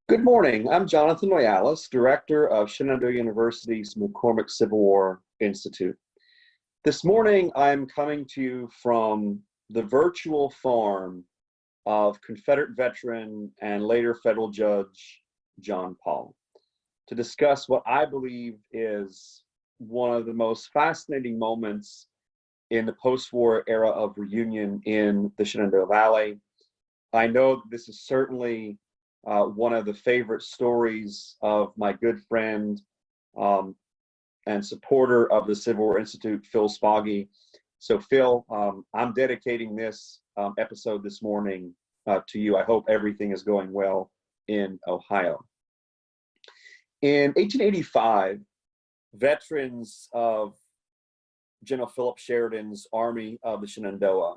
Good morning. I'm Jonathan Loyalis, Director of Shenandoah University's McCormick Civil War Institute. This morning, I'm coming to you from the virtual farm of Confederate veteran and later federal judge John Paul to discuss what I believe is one of the most fascinating moments in the post-war era of reunion in the Shenandoah Valley. I know that this is certainly one of the favorite stories of my good friend and supporter of the Civil War Institute, Phil Spoggy. So Phil, I'm dedicating this episode this morning to you. I hope everything is going well in Ohio. In 1885, veterans of General Philip Sheridan's Army of the Shenandoah,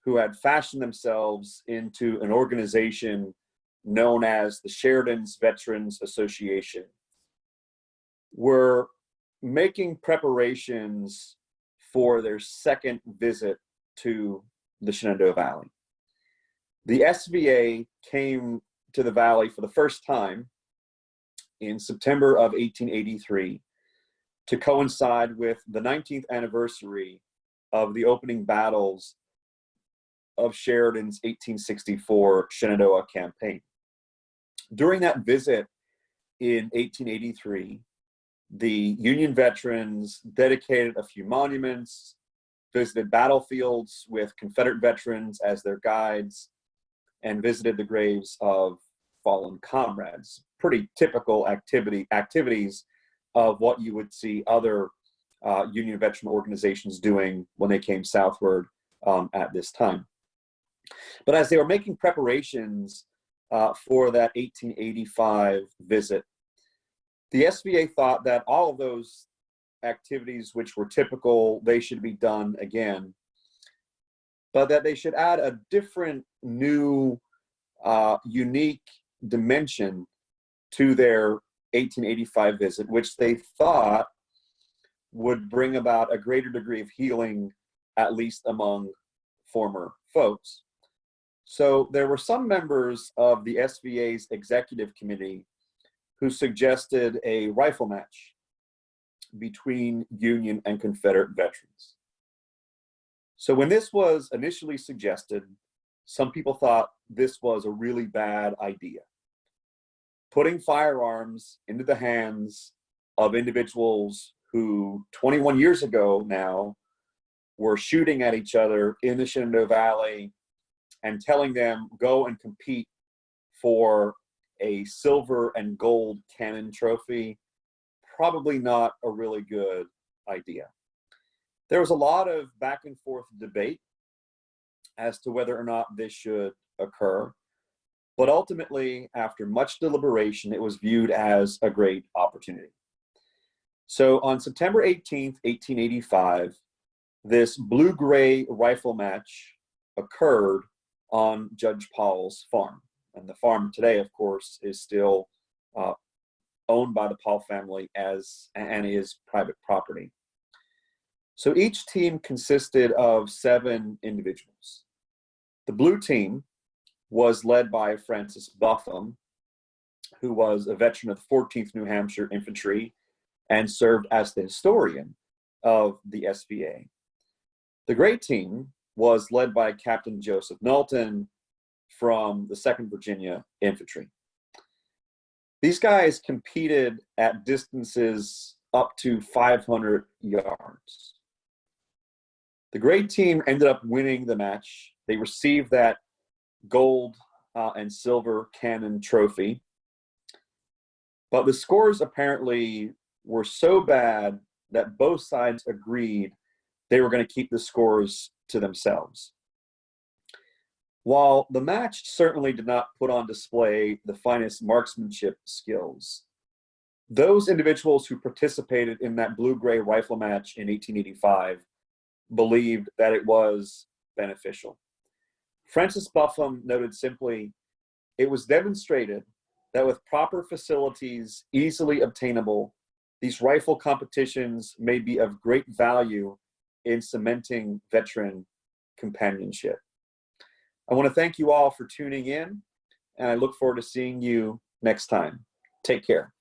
who had fashioned themselves into an organization known as the Sheridan's Veterans Association, were making preparations for their second visit to the Shenandoah Valley. The SVA came to the Valley for the first time in September of 1883 to coincide with the 19th anniversary of the opening battles of Sheridan's 1864 Shenandoah campaign. During that visit in 1883, the Union veterans dedicated a few monuments, visited battlefields with Confederate veterans as their guides, and visited the graves of fallen comrades. Pretty typical activities of what you would see other Union veteran organizations doing when they came southward at this time. But as they were making preparations for that 1885 visit, the SVA thought that all of those activities which were typical, they should be done again, but that they should add a different, new, unique dimension to their 1885 visit, which they thought would bring about a greater degree of healing, at least among former foes. So there were some members of the SVA's executive committee who suggested a rifle match between Union and Confederate veterans. So when this was initially suggested, some people thought this was a really bad idea. Putting firearms into the hands of individuals who 21 years ago now were shooting at each other in the Shenandoah Valley and telling them, go and compete for a silver and gold cannon trophy, probably not a really good idea. There was a lot of back and forth debate as to whether or not this should occur, but ultimately, after much deliberation, it was viewed as a great opportunity. So on September 18th, 1885, this blue-gray rifle match occurred on Judge Paul's farm. And the farm today, of course, is still owned by the Paul family and is private property. So each team consisted of 7 individuals. The blue team was led by Francis Buffum, who was a veteran of the 14th New Hampshire Infantry and served as the historian of the SVA. The gray team was led by Captain Joseph Knowlton from the 2nd Virginia Infantry. These guys competed at distances up to 500 yards. The gray team ended up winning the match. They received that gold and silver cannon trophy. But the scores apparently were so bad that both sides agreed they were going to keep the scores to themselves. While the match certainly did not put on display the finest marksmanship skills, those individuals who participated in that blue-gray rifle match in 1885 believed that it was beneficial. Francis Buffum noted simply, "It was demonstrated that with proper facilities easily obtainable, these rifle competitions may be of great value in cementing veteran companionship." I want to thank you all for tuning in. and I look forward to seeing you next time. Take care.